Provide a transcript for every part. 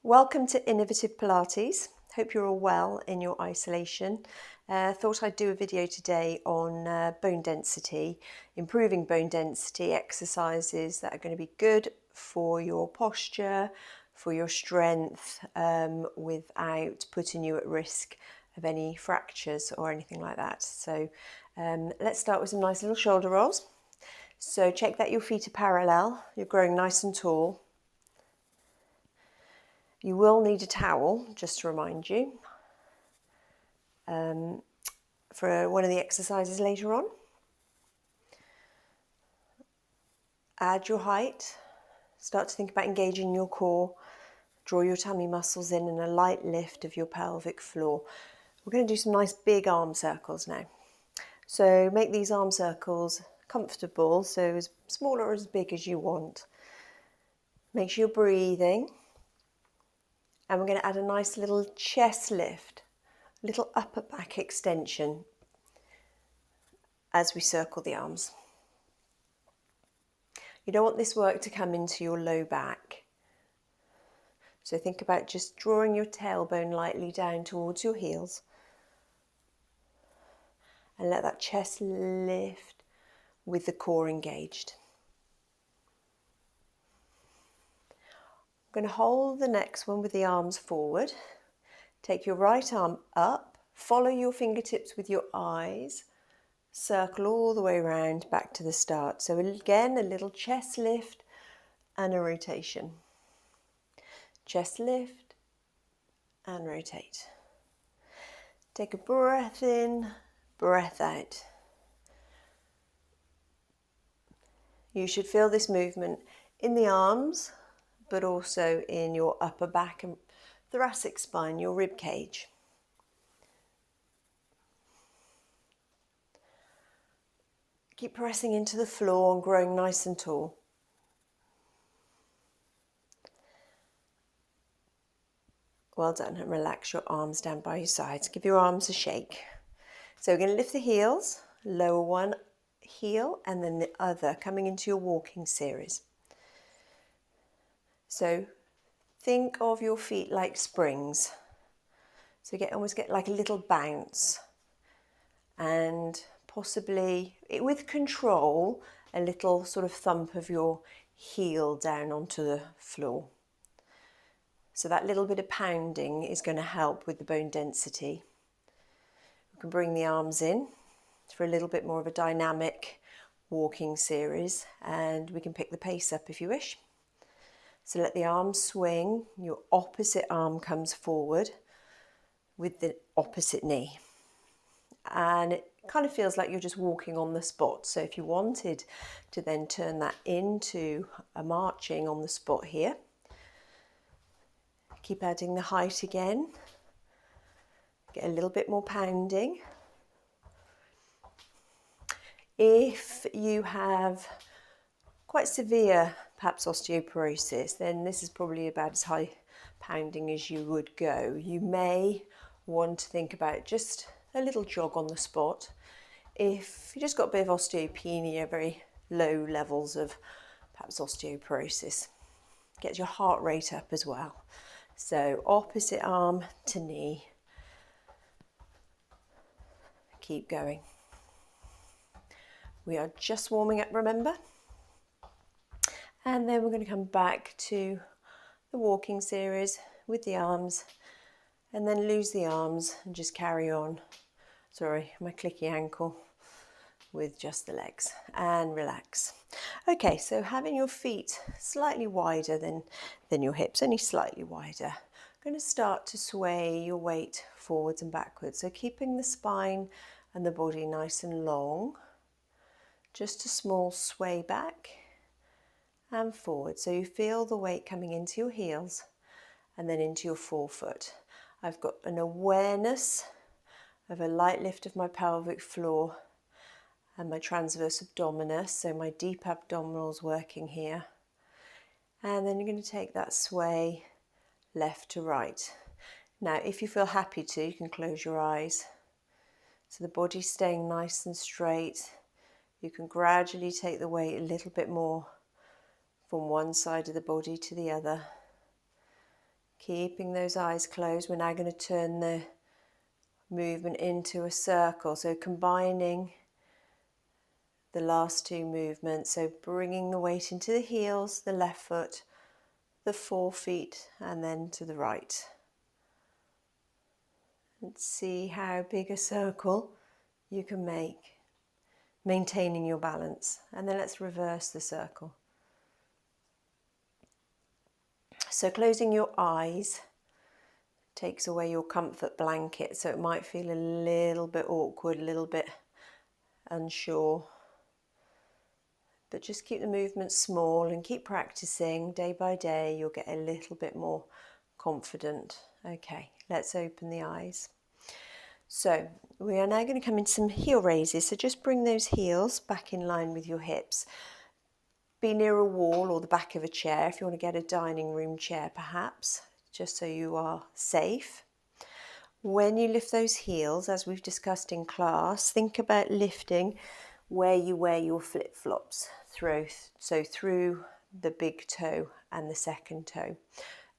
Welcome to Innovative Pilates. Hope you're all well in your isolation. Thought I'd do a video today on bone density, improving bone density exercises that are going to be good for your posture, for your strength, without putting you at risk of any fractures or anything like that. So let's start with some nice little shoulder rolls. So check that your feet are parallel, you're growing nice and tall. You will need a towel, just to remind you, for one of the exercises later on. Add your height. Start to think about engaging your core. Draw your tummy muscles in and a light lift of your pelvic floor. We're going to do some nice big arm circles now. So make these arm circles comfortable, so as small or as big as you want. Make sure you're breathing. And we're going to add a nice little chest lift, little upper back extension as we circle the arms. You don't want this work to come into your low back. So think about just drawing your tailbone lightly down towards your heels and let that chest lift with the core engaged. I'm going to hold the next one with the arms forward. Take your right arm up, follow your fingertips with your eyes, circle all the way around back to the start. So again, a little chest lift and a rotation. Chest lift and rotate. Take a breath in, breath out. You should feel this movement in the arms, but also in your upper back and thoracic spine, your rib cage. Keep pressing into the floor and growing nice and tall. Well done, and relax your arms down by your sides. Give your arms a shake. So we're going to lift the heels, lower one heel and then the other, coming into your walking series. So think of your feet like springs. So almost get like a little bounce, and possibly, with control, a little sort of thump of your heel down onto the floor. So that little bit of pounding is going to help with the bone density. We can bring the arms in for a little bit more of a dynamic walking series, and we can pick the pace up if you wish. So let the arms swing, your opposite arm comes forward with the opposite knee. And it kind of feels like you're just walking on the spot. So if you wanted to then turn that into a marching on the spot here, keep adding the height again. Get a little bit more pounding. If you have quite severe, perhaps osteoporosis, then this is probably about as high pounding as you would go. You may want to think about just a little jog on the spot. If you just got a bit of osteopenia, very low levels of perhaps osteoporosis, get your heart rate up as well. So opposite arm to knee. Keep going. We are just warming up, remember? And then we're going to come back to the walking series with the arms, and then lose the arms and just carry on. Sorry, my clicky ankle, with just the legs, and relax. Okay, so having your feet slightly wider than your hips, only slightly wider. I'm going to start to sway your weight forwards and backwards. So keeping the spine and the body nice and long. Just a small sway back and forward. So you feel the weight coming into your heels and then into your forefoot. I've got an awareness of a light lift of my pelvic floor and my transverse abdominis, so my deep abdominals working here. And then you're going to take that sway left to right. Now, if you feel happy to, you can close your eyes. So the body's staying nice and straight. You can gradually take the weight a little bit more from one side of the body to the other. Keeping those eyes closed, we're now going to turn the movement into a circle. So combining the last two movements. So bringing the weight into the heels, the left foot, the 4 feet, and then to the right. And see how big a circle you can make, maintaining your balance. And then let's reverse the circle. So closing your eyes takes away your comfort blanket, so it might feel a little bit awkward, a little bit unsure. But just keep the movement small and keep practicing day by day. You'll get a little bit more confident. Okay, let's open the eyes. So we are now going to come into some heel raises. So just bring those heels back in line with your hips. Be near a wall or the back of a chair if you want to get a dining room chair perhaps, just so you are safe. When you lift those heels, as we've discussed in class, think about lifting where you wear your flip-flops through the big toe and the second toe.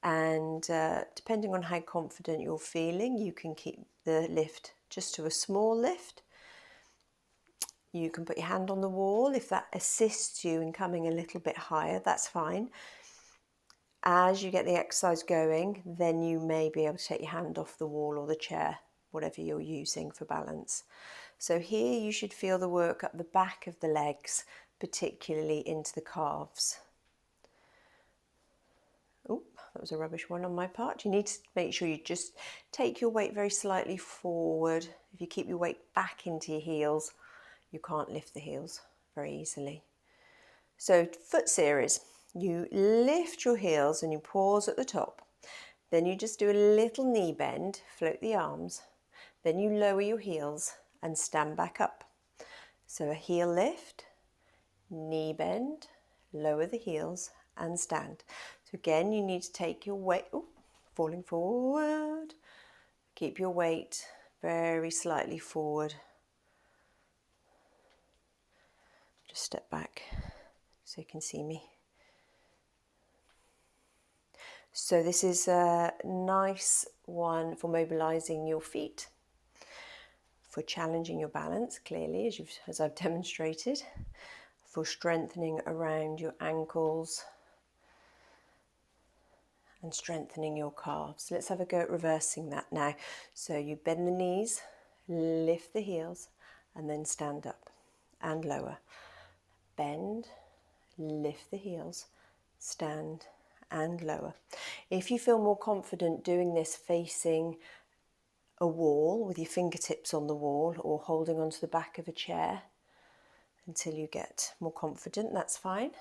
And depending on how confident you're feeling, you can keep the lift just to a small lift. You can put your hand on the wall. If that assists you in coming a little bit higher, that's fine. As you get the exercise going, then you may be able to take your hand off the wall or the chair, whatever you're using for balance. So here you should feel the work up the back of the legs, particularly into the calves. Oh, that was a rubbish one on my part. You need to make sure you just take your weight very slightly forward. If you keep your weight back into your heels, you can't lift the heels very easily. So foot series, you lift your heels and you pause at the top. Then you just do a little knee bend, float the arms. Then you lower your heels and stand back up. So a heel lift, knee bend, lower the heels and stand. So again, you need to take your weight, falling forward. Keep your weight very slightly forward. Just step back so you can see me. So this is a nice one for mobilizing your feet, for challenging your balance, clearly, as I've demonstrated, for strengthening around your ankles and strengthening your calves. Let's have a go at reversing that now. So you bend the knees, lift the heels, and then stand up and lower. Bend, lift the heels, stand and lower. If you feel more confident doing this facing a wall with your fingertips on the wall or holding onto the back of a chair until you get more confident, that's fine.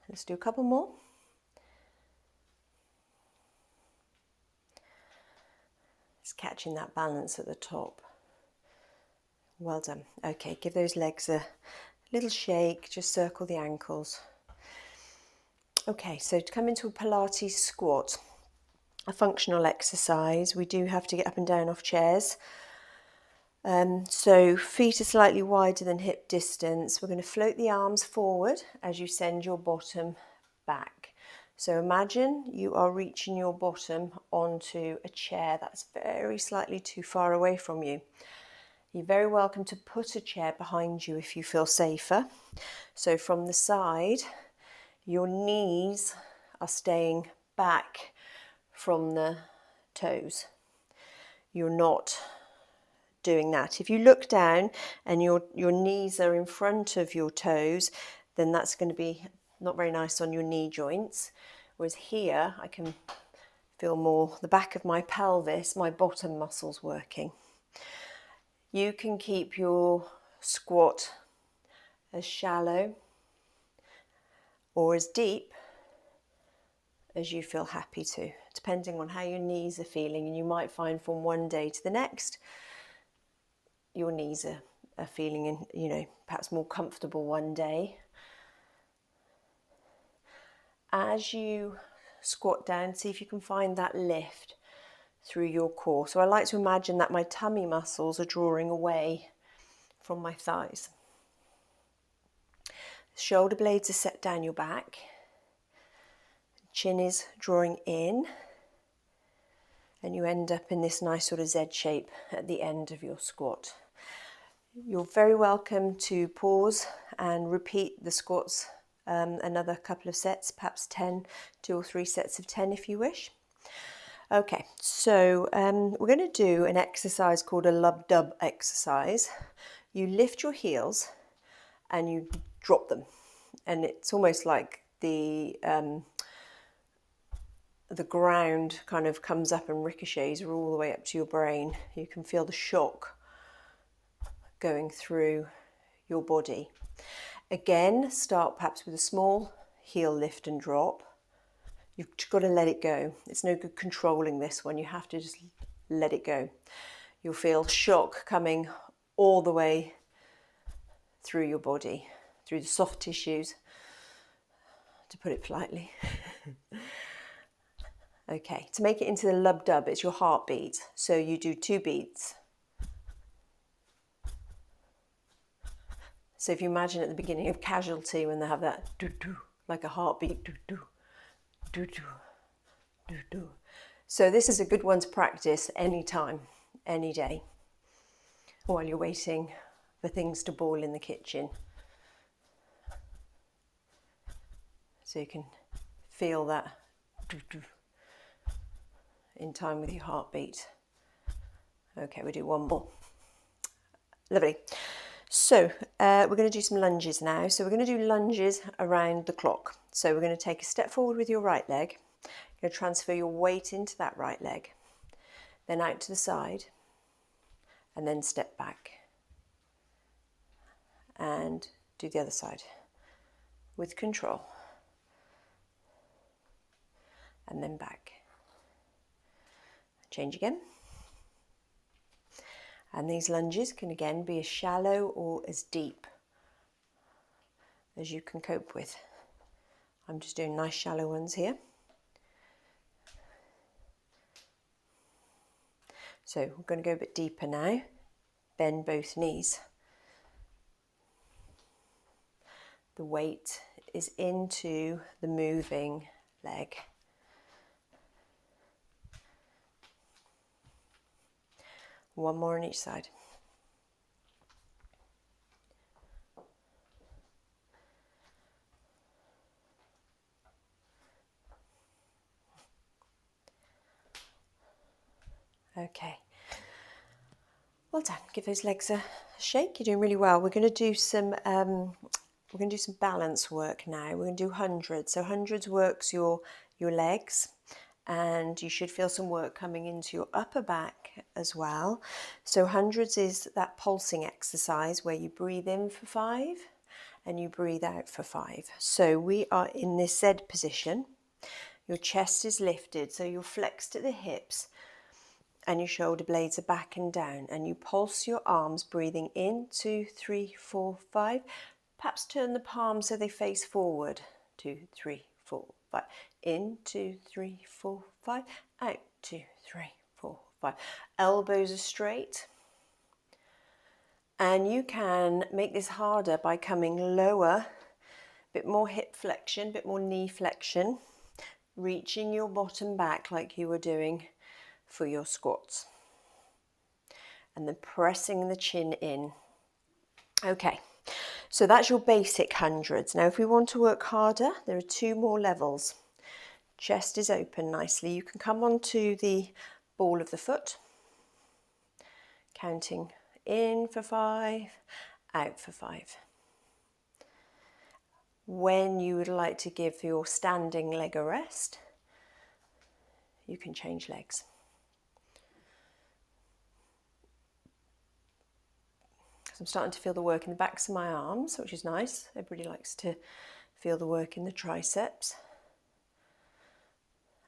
Let's do a couple more. Just catching that balance at the top. Well done. Okay, give those legs a little shake, just circle the ankles. Okay, so to come into a Pilates squat, a functional exercise, we do have to get up and down off chairs. So feet are slightly wider than hip distance. We're going to float the arms forward as you send your bottom back. So imagine you are reaching your bottom onto a chair that's very slightly too far away from you. You're very welcome to put a chair behind you if you feel safer. So from the side, your knees are staying back from the toes. You're not doing that. If you look down and your knees are in front of your toes, then that's going to be not very nice on your knee joints. Whereas here, I can feel more the back of my pelvis, my bottom muscles working. You can keep your squat as shallow or as deep as you feel happy to, depending on how your knees are feeling. And you might find from one day to the next, your knees are feeling, perhaps more comfortable one day. As you squat down, see if you can find that lift through your core. So I like to imagine that my tummy muscles are drawing away from my thighs. Shoulder blades are set down your back. Chin is drawing in. And you end up in this nice sort of Z shape at the end of your squat. You're very welcome to pause and repeat the squats another couple of sets, perhaps 10, 2 or 3 sets of 10 if you wish. Okay, so we're going to do an exercise called a lub-dub exercise. You lift your heels and you drop them, and it's almost like the ground kind of comes up and ricochets all the way up to your brain. You can feel the shock going through your body. Again, start perhaps with a small heel lift and drop. You've got to let it go. It's no good controlling this one. You have to just let it go. You'll feel shock coming all the way through your body, through the soft tissues, to put it politely. Okay, to make it into the lub-dub, it's your heartbeat. So you do 2 beats. So if you imagine at the beginning of Casualty when they have that do-do, like a heartbeat, do-do, do-do, do-do. So this is a good one to practice any time, any day, while you're waiting for things to boil in the kitchen. So you can feel that do-do in time with your heartbeat. Okay, we'll do one more. Lovely. So we're going to do some lunges now. So we're going to do lunges around the clock. So we're going to take a step forward with your right leg. You're going to transfer your weight into that right leg, then out to the side, and then step back. And do the other side with control. And then back. Change again. And these lunges can again be as shallow or as deep as you can cope with. I'm just doing nice shallow ones here. So we're going to go a bit deeper now. Bend both knees. The weight is into the moving leg. One more on each side. Okay. Well done. Give those legs a shake. You're doing really well. We're going to do some balance work now. We're going to do hundreds. So hundreds works your legs, and you should feel some work coming into your upper back as well. So hundreds is that pulsing exercise where you breathe in for 5 and you breathe out for 5. So we are in this Z position. Your chest is lifted, so you're flexed at the hips and your shoulder blades are back and down, and you pulse your arms, breathing in, 2, 3, 4, 5. Perhaps turn the palms so they face forward. 2, 3, 4, 5. In, 2, 3, 4, 5. Out, 2, 3, 4, 5. Elbows are straight. And you can make this harder by coming lower, a bit more hip flexion, a bit more knee flexion, reaching your bottom back like you were doing for your squats. And then pressing the chin in. Okay. So that's your basic hundreds. Now, if we want to work harder, there are 2 more levels. Chest is open nicely. You can come onto the ball of the foot, counting in for 5, out for 5. When you would like to give your standing leg a rest, you can change legs. I'm starting to feel the work in the backs of my arms, which is nice. Everybody likes to feel the work in the triceps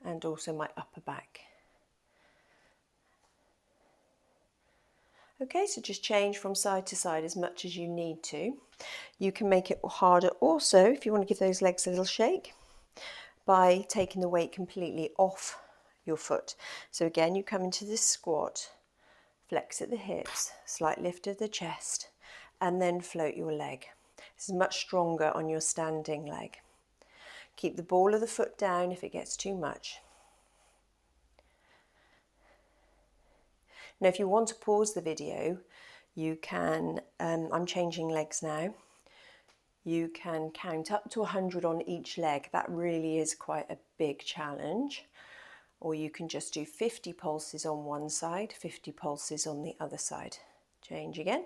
and also my upper back. Okay, so just change from side to side as much as you need to. You can make it harder also if you want to give those legs a little shake by taking the weight completely off your foot. So again, you come into this squat, flex at the hips, slight lift of the chest, and then float your leg. This is much stronger on your standing leg. Keep the ball of the foot down if it gets too much. Now if you want to pause the video, you can, I'm changing legs now, you can count up to 100 on each leg. That really is quite a big challenge. Or you can just do 50 pulses on one side, 50 pulses on the other side. Change again.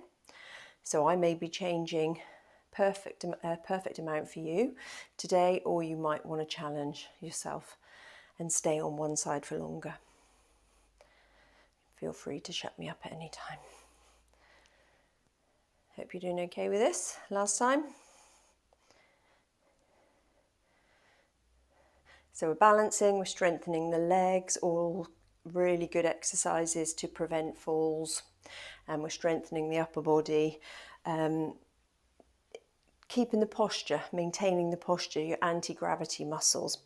So I may be changing perfect amount for you today, or you might want to challenge yourself and stay on one side for longer. Feel free to shut me up at any time. Hope you're doing okay with this. Last time. So we're balancing, we're strengthening the legs, all really good exercises to prevent falls, and we're strengthening the upper body, keeping the posture, maintaining the posture, your anti-gravity muscles.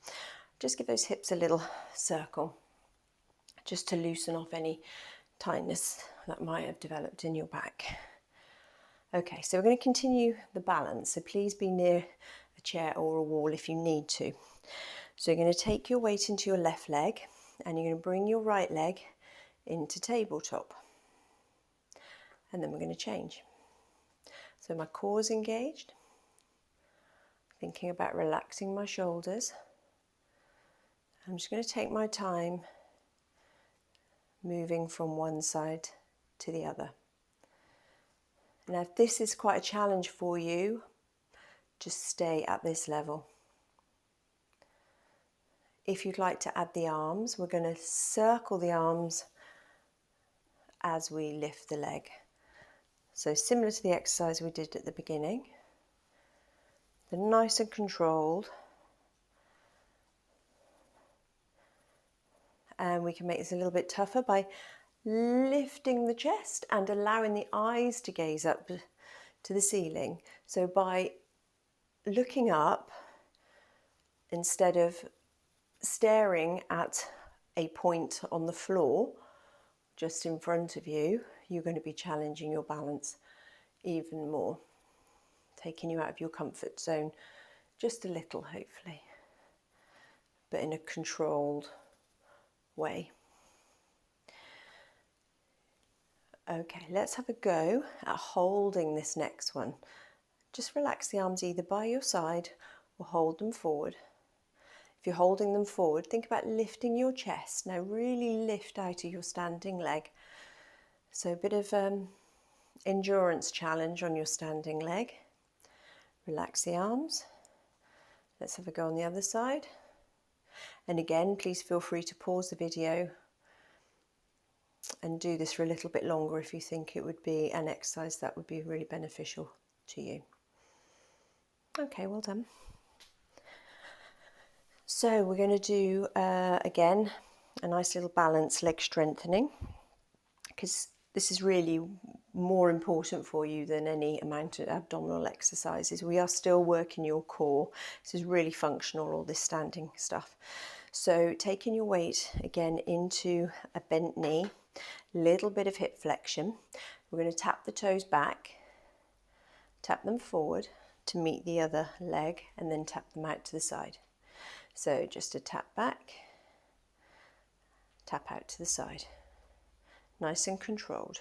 Just give those hips a little circle, just to loosen off any tightness that might have developed in your back. Okay, so we're going to continue the balance, so please be near a chair or a wall if you need to. So you're going to take your weight into your left leg and you're going to bring your right leg into tabletop. And then we're going to change. So my core is engaged. Thinking about relaxing my shoulders. I'm just going to take my time moving from one side to the other. Now if this is quite a challenge for you, just stay at this level. If you'd like to add the arms, we're going to circle the arms as we lift the leg. So similar to the exercise we did at the beginning, but nice and controlled. And we can make this a little bit tougher by lifting the chest and allowing the eyes to gaze up to the ceiling. So by looking up, instead of staring at a point on the floor just in front of you, you're going to be challenging your balance even more, taking you out of your comfort zone just a little, hopefully, but in a controlled way. Okay, let's have a go at holding this next one. Just relax the arms either by your side or hold them forward. If you're holding them forward, think about lifting your chest. Now really lift out of your standing leg. So a bit of endurance challenge on your standing leg. Relax the arms. Let's have a go on the other side. And again, please feel free to pause the video and do this for a little bit longer if you think it would be an exercise that would be really beneficial to you. Okay, well done. So we're going to do, again, a nice little balance leg strengthening, because this is really more important for you than any amount of abdominal exercises. We are still working your core. This is really functional, all this standing stuff. So taking your weight again into a bent knee, little bit of hip flexion. We're going to tap the toes back, tap them forward to meet the other leg, and then tap them out to the side. So just a tap back, tap out to the side. Nice and controlled.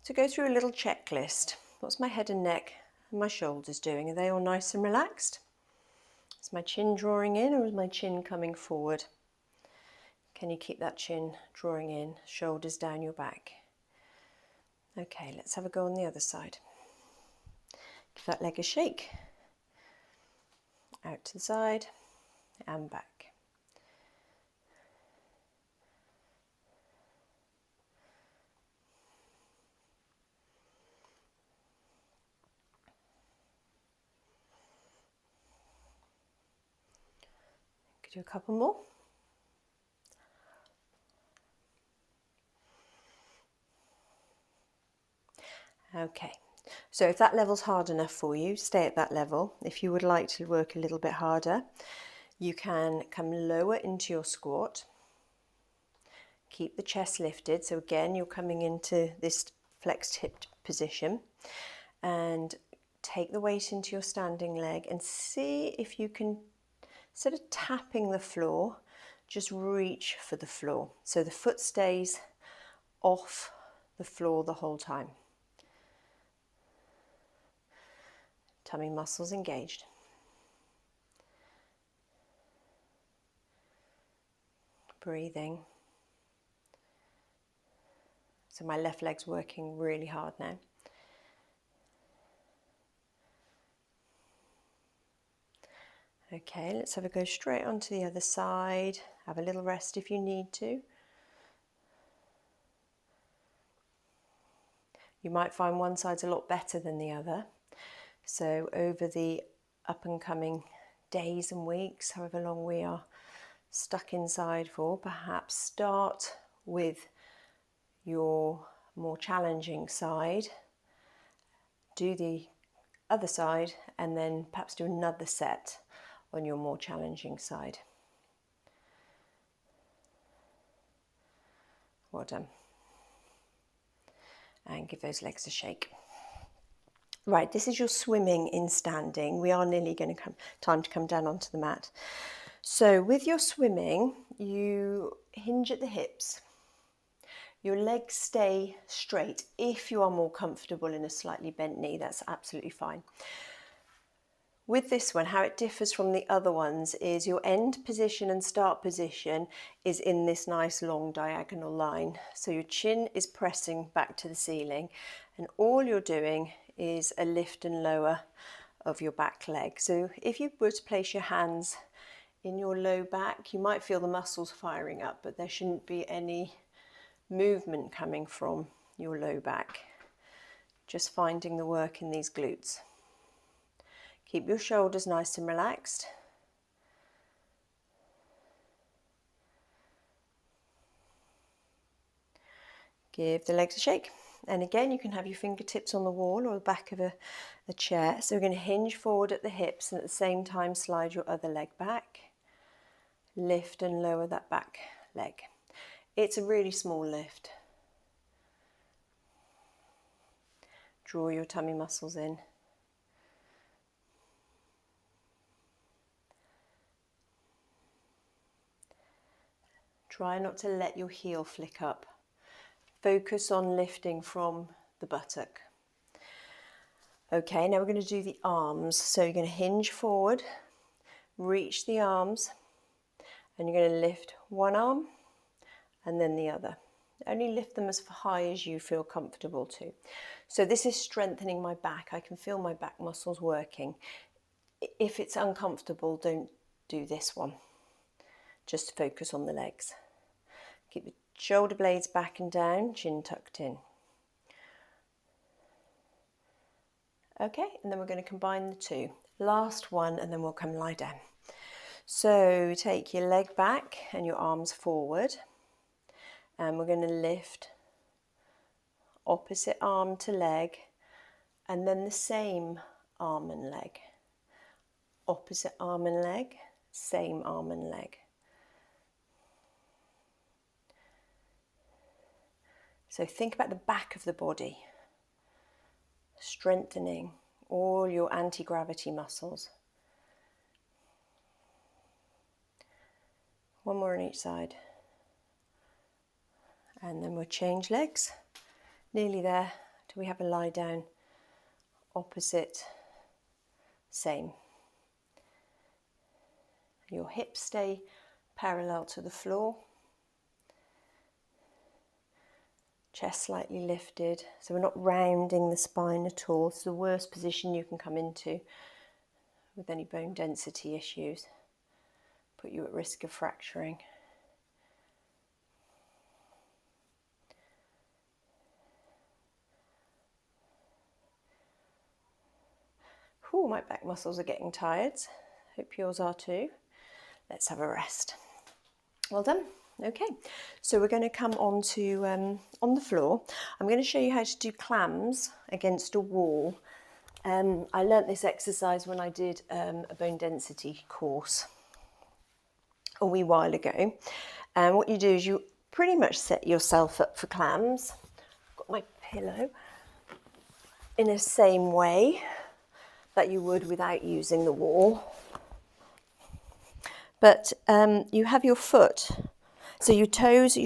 So go through a little checklist. What's my head and neck and my shoulders doing? Are they all nice and relaxed? Is my chin drawing in or is my chin coming forward? Can you keep that chin drawing in, shoulders down your back? Okay, let's have a go on the other side. Give that leg a shake. Out to the side and back. Could do a couple more. Okay, so if that level's hard enough for you, stay at that level. If you would like to work a little bit harder, you can come lower into your squat. Keep the chest lifted. So again, you're coming into this flexed hip position and take the weight into your standing leg and see if you can, instead of tapping the floor, just reach for the floor. So the foot stays off the floor the whole time. Tummy muscles engaged. Breathing. So my left leg's working really hard now. Okay, let's have a go straight onto the other side. Have a little rest if you need to. You might find one side's a lot better than the other. So over the up and coming days and weeks, however long we are stuck inside for, perhaps start with your more challenging side, do the other side, and then perhaps do another set on your more challenging side. Well done. And give those legs a shake. Right, this is your swimming in standing. We are nearly going to time to come down onto the mat. So with your swimming, you hinge at the hips. Your legs stay straight. If you are more comfortable in a slightly bent knee, that's absolutely fine. With this one, how it differs from the other ones is your end position and start position is in this nice long diagonal line. So your chin is pressing back to the ceiling, and all you're doing is a lift and lower of your back leg. So if you were to place your hands in your low back, you might feel the muscles firing up, but there shouldn't be any movement coming from your low back. Just finding the work in these glutes. Keep your shoulders nice and relaxed. Give the legs a shake. And again, you can have your fingertips on the wall or the back of a chair. So we're going to hinge forward at the hips and at the same time slide your other leg back. Lift and lower that back leg. It's a really small lift. Draw your tummy muscles in. Try not to let your heel flick up. Focus on lifting from the buttock. Okay, now we're going to do the arms. So you're going to hinge forward, reach the arms, and you're going to lift one arm and then the other. Only lift them as high as you feel comfortable to. So this is strengthening my back. I can feel my back muscles working. If it's uncomfortable, don't do this one. Just focus on the legs. Keep the shoulder blades back and down, chin tucked in. Okay, and then we're going to combine the two. Last one, and then we'll come lie down. So take your leg back and your arms forward. And we're going to lift opposite arm to leg, and then the same arm and leg. Opposite arm and leg, same arm and leg. So think about the back of the body, strengthening all your anti-gravity muscles. One more on each side. And then we'll change legs. Nearly there. Do we have a lie down? Opposite, same. Your hips stay parallel to the floor. Chest slightly lifted, so we're not rounding the spine at all. It's the worst position you can come into with any bone density issues. Put you at risk of fracturing. Ooh, my back muscles are getting tired. Hope yours are too. Let's have a rest. Well done. Okay, so we're going to come on to on the floor. I'm going to show you how to do clams against a wall. I learnt this exercise when I did a bone density course a wee while ago. And what you do is you pretty much set yourself up for clams. I've got my pillow in the same way. that you would without using the wall. But you have your foot, so your toes,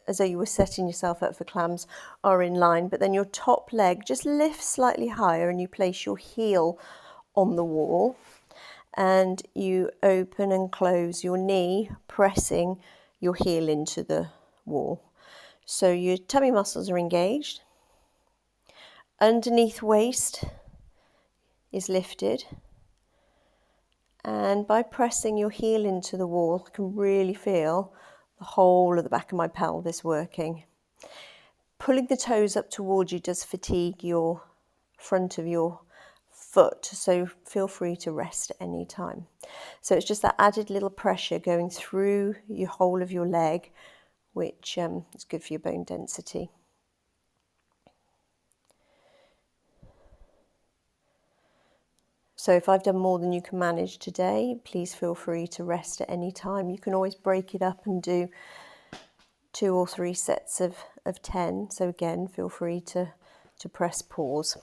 as though you were setting yourself up for clams, are in line, but then your top leg just lifts slightly higher and you place your heel on the wall and you open and close your knee, pressing your heel into the wall. So your tummy muscles are engaged, underneath waist is lifted, and by pressing your heel into the wall, you can really feel the whole of the back of my pelvis working. Pulling the toes up towards you does fatigue your front of your foot, so feel free to rest at any time. So it's just that added little pressure going through your whole of your leg, which is good for your bone density. So if I've done more than you can manage today, please feel free to rest at any time. You can always break it up and do 2 or 3 sets of 10. So again, feel free to press pause.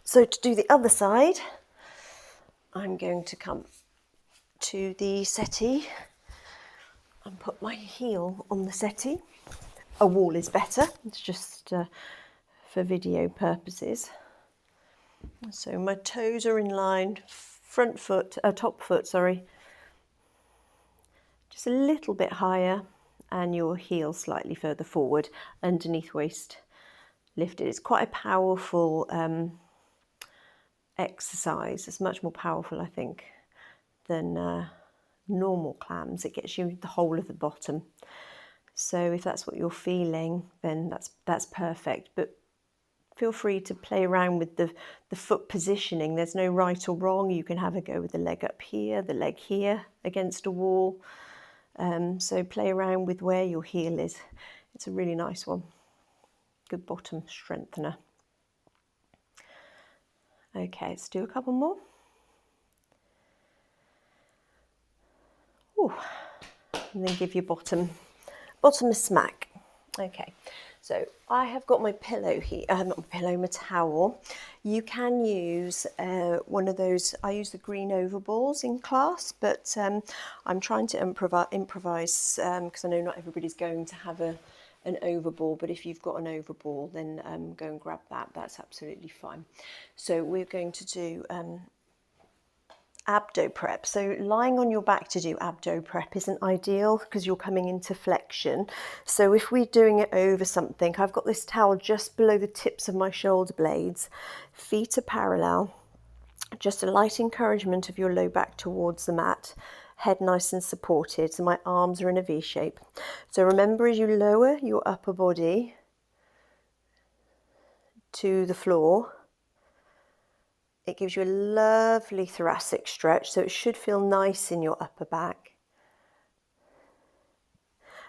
So to do the other side, I'm going to come to the settee and put my heel on the settee. A wall is better, it's just for video purposes. So my toes are in line, top foot, just a little bit higher, and your heel slightly further forward, underneath waist lifted. It's quite a powerful exercise. It's much more powerful, I think, than normal clams. It gets you the whole of the bottom. So if that's what you're feeling, then that's perfect. But feel free to play around with the foot positioning. There's no right or wrong. You can have a go with the leg up here, the leg here against a wall. So play around with where your heel is. It's a really nice one. Good bottom strengthener. Okay, let's do a couple more. Ooh. And then give your bottom a smack. Okay, so I have got my pillow here, not my pillow, my towel. You can use one of those. I use the green overballs in class, but I'm trying to improvise because I know not everybody's going to have an overball, but if you've got an overball, then go and grab that. That's absolutely fine. So we're going to do abdo prep. So lying on your back to do abdo prep isn't ideal because you're coming into flexion. So if we're doing it over something, I've got this towel just below the tips of my shoulder blades, feet are parallel, just a light encouragement of your low back towards the mat, head nice and supported, so my arms are in a V shape. So remember, as you lower your upper body to the floor, it gives you a lovely thoracic stretch, so it should feel nice in your upper back.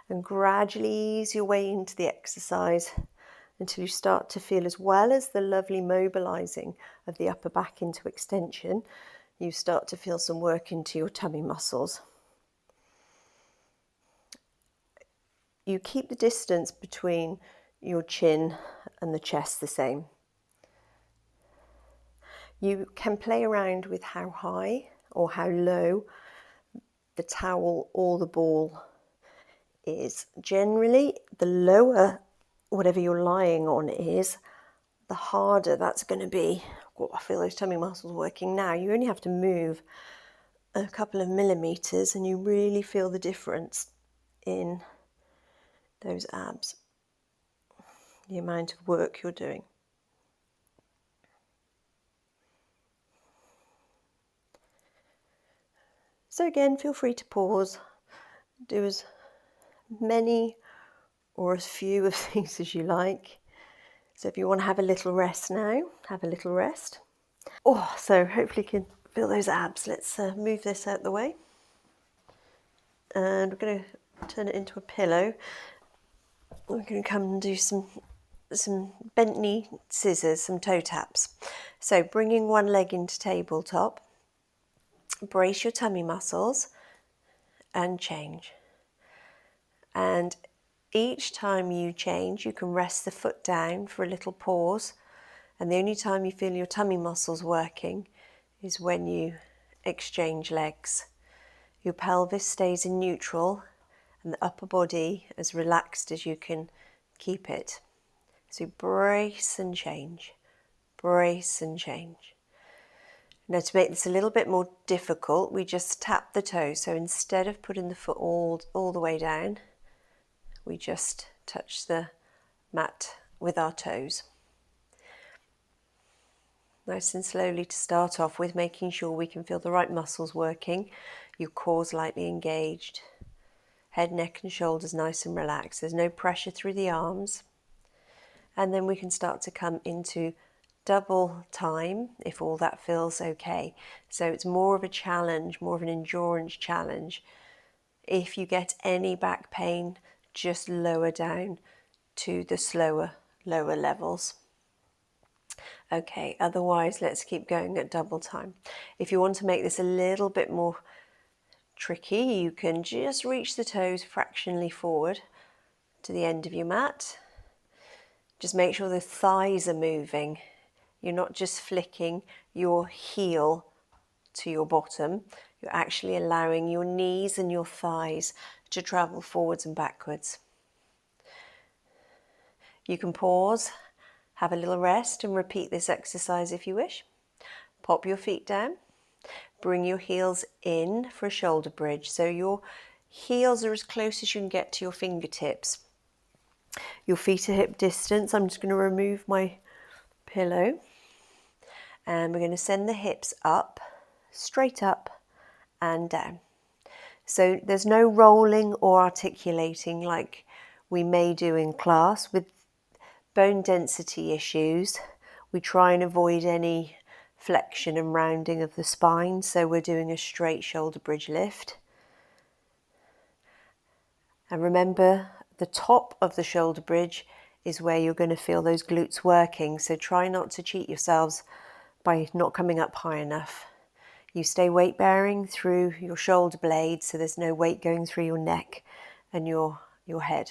And gradually ease your way into the exercise until you start to feel, as well as the lovely mobilizing of the upper back into extension, you start to feel some work into your tummy muscles. You keep the distance between your chin and the chest the same. You can play around with how high or how low the towel or the ball is. Generally, the lower whatever you're lying on is, the harder that's going to be. Oh, I feel those tummy muscles working now. You only have to move a couple of millimeters and you really feel the difference in those abs, the amount of work you're doing. So again, feel free to pause, do as many or as few of these as you like. So if you want to have a little rest now, have a little rest. Oh, so hopefully you can feel those abs. Let's move this out the way. And we're going to turn it into a pillow. We're going to come and do some bent knee scissors, some toe taps. So bringing one leg into tabletop, brace your tummy muscles and change. And each time you change, you can rest the foot down for a little pause And the only time you feel your tummy muscles working is when you exchange legs. Your pelvis stays in neutral and the upper body as relaxed as you can keep it. So brace and change, brace and change. Now to make this a little bit more difficult, we just tap the toes. So instead of putting the foot all the way down, we just touch the mat with our toes. Nice and slowly to start off with, making sure we can feel the right muscles working, your core's lightly engaged, head, neck and shoulders nice and relaxed. There's no pressure through the arms. And then we can start to come into double time if all that feels okay. So it's more of a challenge, more of an endurance challenge. If you get any back pain, just lower down to the lower levels. Okay, otherwise let's keep going at double time. If you want to make this a little bit more tricky, you can just reach the toes fractionally forward to the end of your mat. Just make sure the thighs are moving. You're not just flicking your heel to your bottom, you're actually allowing your knees and your thighs to travel forwards and backwards. You can pause, have a little rest and repeat this exercise if you wish. Pop your feet down, bring your heels in for a shoulder bridge. So your heels are as close as you can get to your fingertips. Your feet are hip distance. I'm just going to remove my pillow and we're going to send the hips up, straight up and down. So there's no rolling or articulating like we may do in class. With bone density issues, we try and avoid any flexion and rounding of the spine, so we're doing a straight shoulder bridge lift. And remember, the top of the shoulder bridge is where you're going to feel those glutes working, so try not to cheat yourselves by not coming up high enough. You stay weight bearing through your shoulder blades, so there's no weight going through your neck and your head,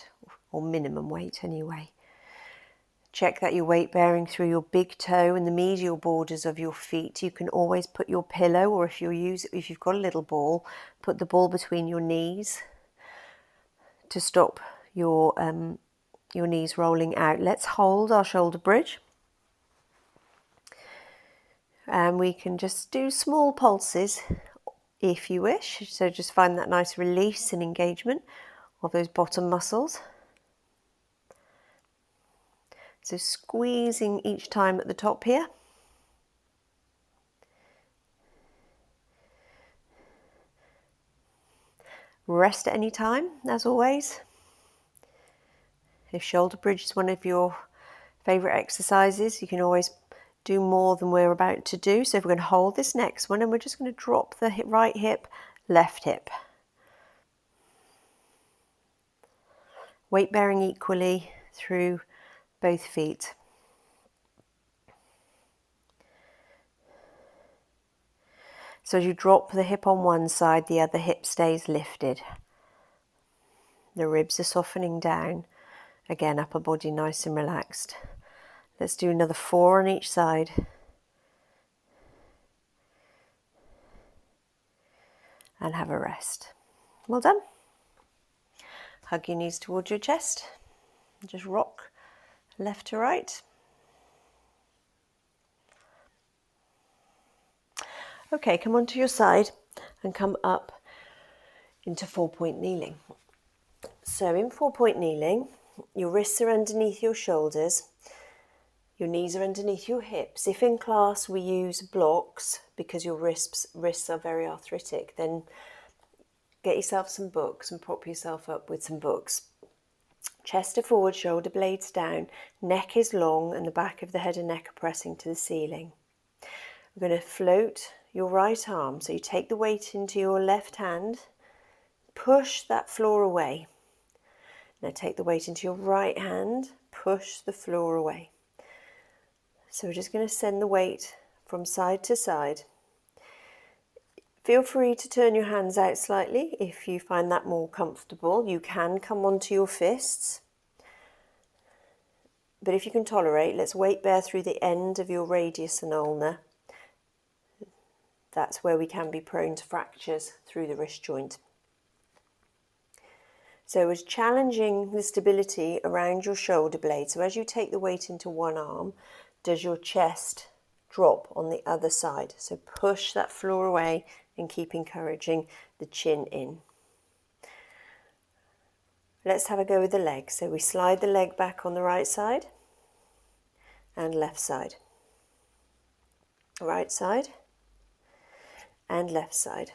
or minimum weight anyway. Check that you're weight bearing through your big toe and the medial borders of your feet. You can always put your pillow, or if you've got a little ball, put the ball between your knees to stop your knees rolling out. Let's hold our shoulder bridge. And we can just do small pulses if you wish. So just find that nice release and engagement of those bottom muscles. So squeezing each time at the top here. Rest at any time, as always. If shoulder bridge is one of your favourite exercises, you can always do more than we're about to do. So if we're going to hold this next one, and we're just going to drop the right hip, left hip. Weight bearing equally through both feet. So as you drop the hip on one side, the other hip stays lifted. The ribs are softening down. Again, upper body nice and relaxed. Let's do another 4 on each side. And have a rest. Well done. Hug your knees towards your chest. Just rock left to right. Okay, come onto your side and come up into 4-point kneeling. So in 4-point kneeling, your wrists are underneath your shoulders, your knees are underneath your hips. If in class we use blocks because your wrists are very arthritic, then get yourself some books and prop yourself up with some books. Chest are forward, shoulder blades down, neck is long and the back of the head and neck are pressing to the ceiling. We're going to float your right arm. So you take the weight into your left hand, push that floor away. Now take the weight into your right hand, push the floor away. So we're just going to send the weight from side to side. Feel free to turn your hands out slightly if you find that more comfortable. You can come onto your fists. But if you can tolerate, let's weight bear through the end of your radius and ulna. That's where we can be prone to fractures through the wrist joint. So it's challenging the stability around your shoulder blade. So as you take the weight into one arm, does your chest drop on the other side? So push that floor away and keep encouraging the chin in. Let's have a go with the leg. So we slide the leg back on the right side and left side. Right side and left side.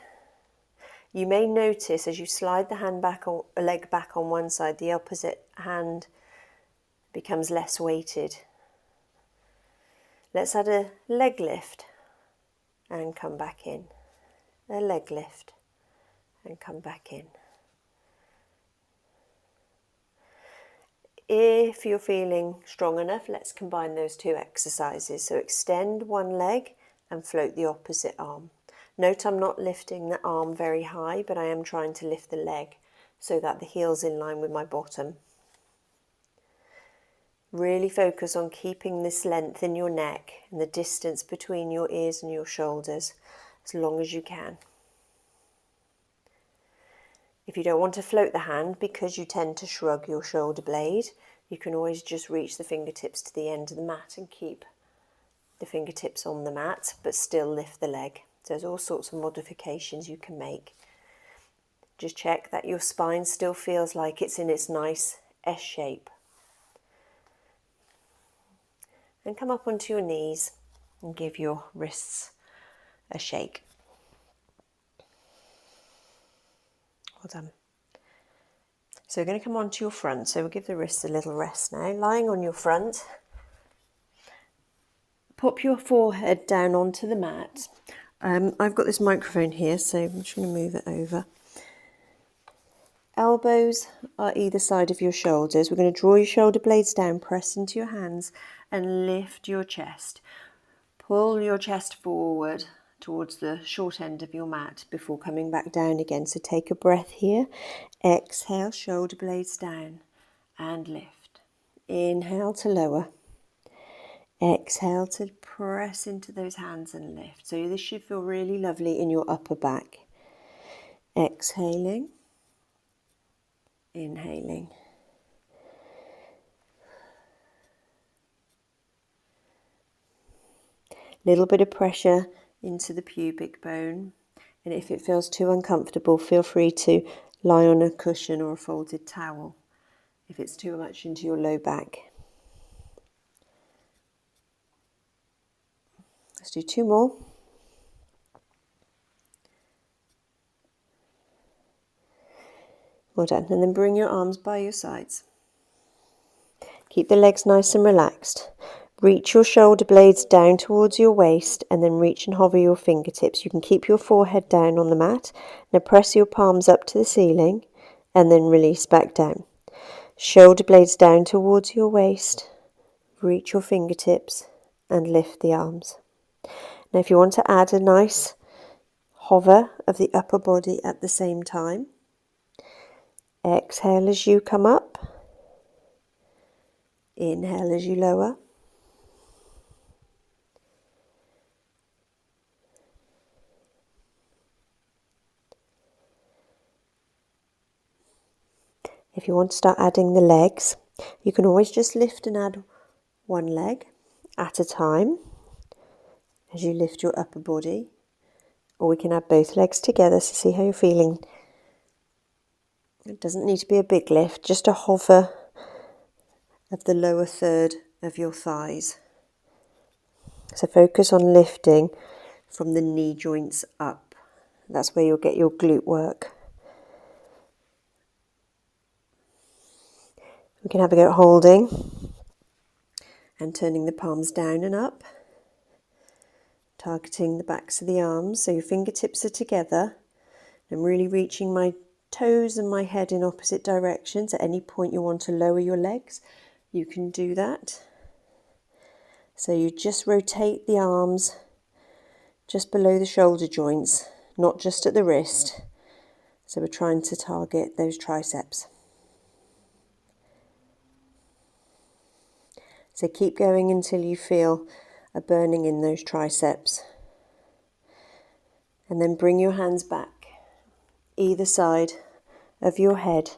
You may notice as you slide the leg back on one side, the opposite hand becomes less weighted. Let's add a leg lift and come back in. A leg lift and come back in. If you're feeling strong enough, let's combine those two exercises. So extend one leg and float the opposite arm. Note I'm not lifting the arm very high, but I am trying to lift the leg so that the heel's in line with my bottom. Really focus on keeping this length in your neck and the distance between your ears and your shoulders as long as you can. If you don't want to float the hand because you tend to shrug your shoulder blade, you can always just reach the fingertips to the end of the mat and keep the fingertips on the mat, but still lift the leg. So there's all sorts of modifications you can make. Just check that your spine still feels like it's in its nice S shape. And come up onto your knees and give your wrists a shake. Well done. So we're going to come onto your front. So we'll give the wrists a little rest now. Lying on your front, pop your forehead down onto the mat. I've got this microphone here, so I'm just going to move it over. Elbows are either side of your shoulders. We're going to draw your shoulder blades down, press into your hands and lift your chest. Pull your chest forward towards the short end of your mat before coming back down again. So take a breath here. Exhale, shoulder blades down and lift. Inhale to lower. Exhale to press into those hands and lift. So this should feel really lovely in your upper back. Exhaling. Inhaling. Little bit of pressure into the pubic bone, and if it feels too uncomfortable, feel free to lie on a cushion or a folded towel if it's too much into your low back. Let's do two more. Well done. And then bring your arms by your sides. Keep the legs nice and relaxed. Reach your shoulder blades down towards your waist and then reach and hover your fingertips. You can keep your forehead down on the mat. Now press your palms up to the ceiling and then release back down. Shoulder blades down towards your waist. Reach your fingertips and lift the arms. Now if you want to add a nice hover of the upper body at the same time, exhale as you come up. Inhale as you lower. If you want to start adding the legs, you can always just lift and add one leg at a time as you lift your upper body, or we can add both legs together, so see how you're feeling. It doesn't need to be a big lift, just a hover of the lower third of your thighs. So focus on lifting from the knee joints up. That's where you'll get your glute work. We can have a go at holding and turning the palms down and up, targeting the backs of the arms so your fingertips are together. I'm really reaching my toes and my head in opposite directions. At any point you want to lower your legs, you can do that. So you just rotate the arms just below the shoulder joints, not just at the wrist. So we're trying to target those triceps. So keep going until you feel a burning in those triceps. And then bring your hands back either side of your head.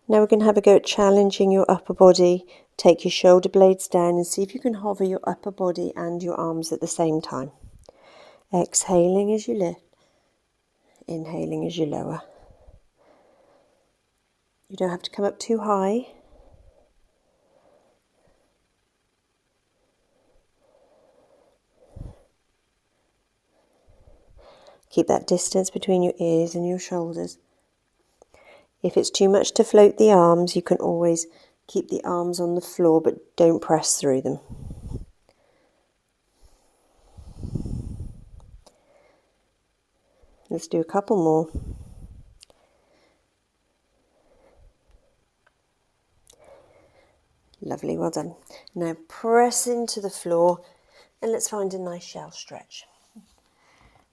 Now we're going to have a go at challenging your upper body. Take your shoulder blades down and see if you can hover your upper body and your arms at the same time. Exhaling as you lift, inhaling as you lower. You don't have to come up too high. Keep that distance between your ears and your shoulders. If it's too much to float the arms, you can always keep the arms on the floor, but don't press through them. Let's do a couple more. Lovely, well done. Now press into the floor and let's find a nice shell stretch.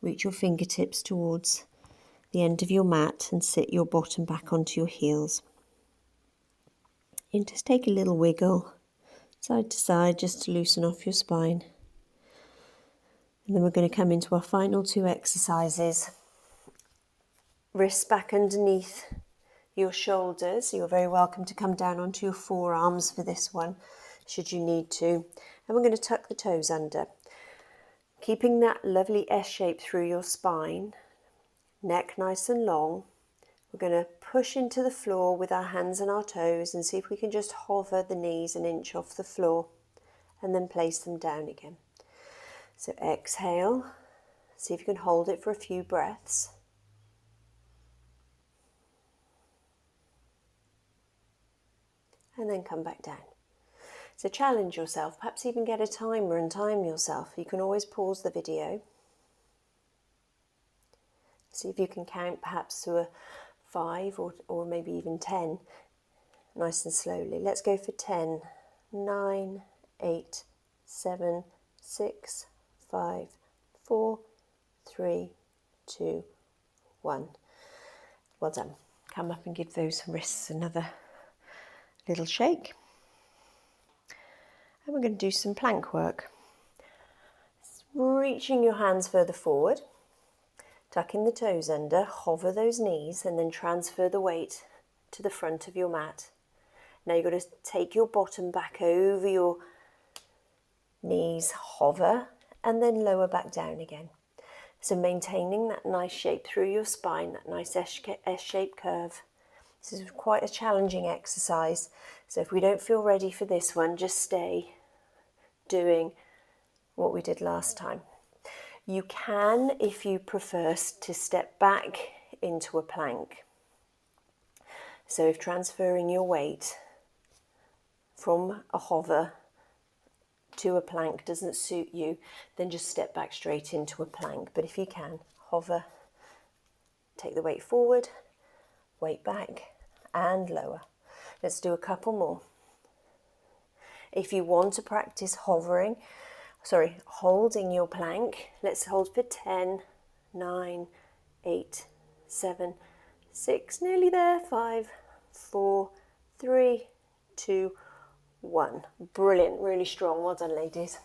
Reach your fingertips towards the end of your mat and sit your bottom back onto your heels. And just take a little wiggle side to side just to loosen off your spine. And then we're going to come into our final two exercises. Wrists back underneath your shoulders. You're very welcome to come down onto your forearms for this one, should you need to. And we're going to tuck the toes under, keeping that lovely S shape through your spine, neck nice and long. We're going to push into the floor with our hands and our toes and see if we can just hover the knees an inch off the floor and then place them down again. So exhale, see if you can hold it for a few breaths. And then come back down. So challenge yourself, perhaps even get a timer and time yourself. You can always pause the video. See if you can count perhaps to a 5 or maybe even 10, nice and slowly. Let's go for 10, 9, 8, 7, 6, 5, 4, 3, 2, 1. Well done. Come up and give those wrists another little shake. And we're going to do some plank work. Reaching your hands further forward, tucking the toes under, hover those knees and then transfer the weight to the front of your mat. Now you've got to take your bottom back over your knees, hover and then lower back down again. So maintaining that nice shape through your spine, that nice S-shaped curve. This is quite a challenging exercise, so if we don't feel ready for this one, just stay doing what we did last time. You can, if you prefer, to step back into a plank. So if transferring your weight from a hover to a plank doesn't suit you, then just step back straight into a plank. But if you can, hover, take the weight forward, weight back and lower. Let's do a couple more. If you want to practice holding your plank, let's hold for 10, 9, 8, 7, 6, nearly there, 5, 4, 3, 2, 1. Brilliant, really strong. Well done, ladies.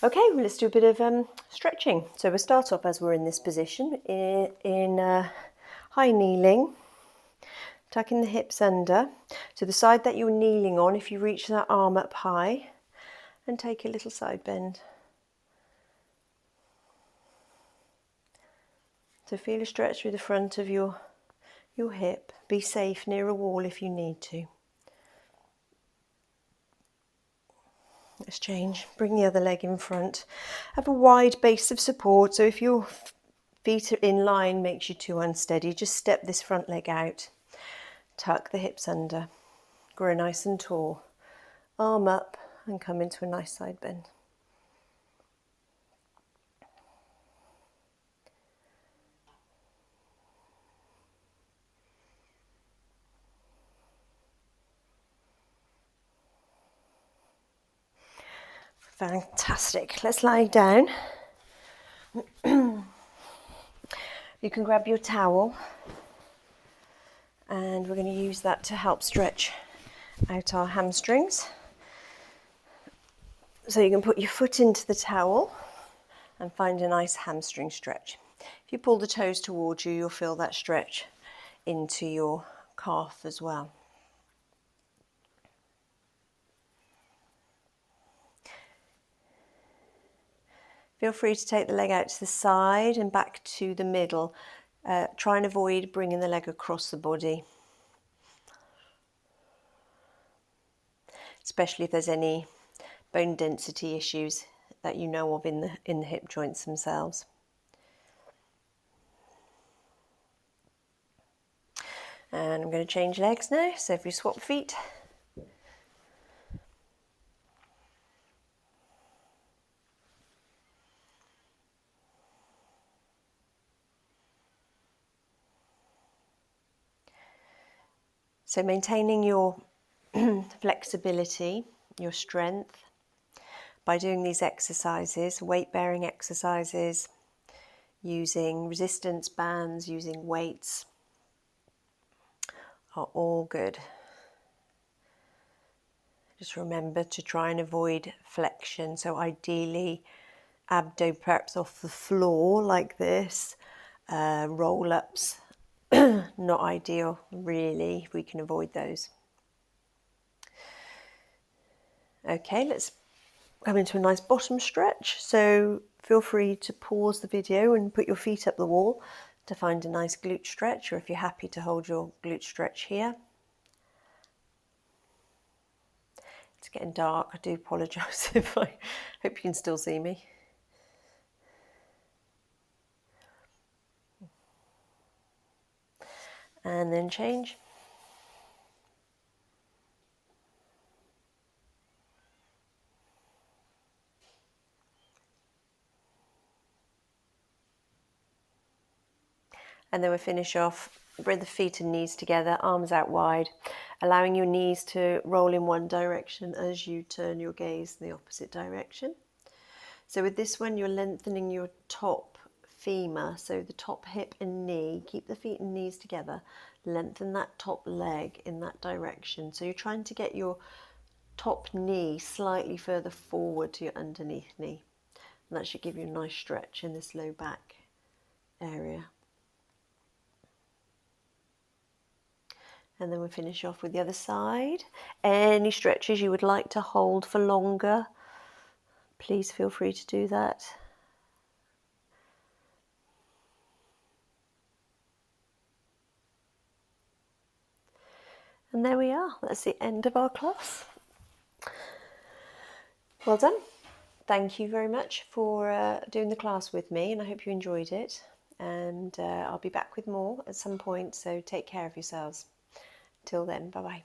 Okay, well, let's do a bit of stretching. So we'll start off as we're in this position, in high kneeling, tucking the hips under. So the side that you're kneeling on, if you reach that arm up high, and take a little side bend. So feel a stretch through the front of your hip. Be safe near a wall if you need to. Let's change. Bring the other leg in front. Have a wide base of support. So if your feet are in line makes you too unsteady, just step this front leg out. Tuck the hips under. Grow nice and tall. Arm up and come into a nice side bend. Fantastic. Let's lie down. You can grab your towel and we're going to use that to help stretch out our hamstrings. So you can put your foot into the towel and find a nice hamstring stretch. If you pull the toes towards you, you'll feel that stretch into your calf as well. Feel free to take the leg out to the side and back to the middle. Try and avoid bringing the leg across the body, especially if there's any bone density issues that you know of in the hip joints themselves. And I'm going to change legs now, so if we swap feet. So maintaining your flexibility, your strength, by doing these exercises, weight-bearing exercises, using resistance bands, using weights, are all good. Just remember to try and avoid flexion, so ideally abdo perhaps off the floor like this, roll-ups, not ideal really, if we can avoid those. Okay, let's come into a nice bottom stretch, so feel free to pause the video and put your feet up the wall to find a nice glute stretch, or if you're happy to hold your glute stretch here. It's getting dark, I do apologise if I hope you can still see me. And then change. And then we'll finish off, bring the feet and knees together, arms out wide, allowing your knees to roll in one direction as you turn your gaze in the opposite direction. So with this one, you're lengthening your top femur, so the top hip and knee. Keep the feet and knees together, lengthen that top leg in that direction. So you're trying to get your top knee slightly further forward to your underneath knee. And that should give you a nice stretch in this low back area. And then we'll finish off with the other side. Any stretches you would like to hold for longer, please feel free to do that. And there we are, that's the end of our class. Well done. Thank you very much for doing the class with me, and I hope you enjoyed it. And I'll be back with more at some point, so take care of yourselves. Till then, bye-bye.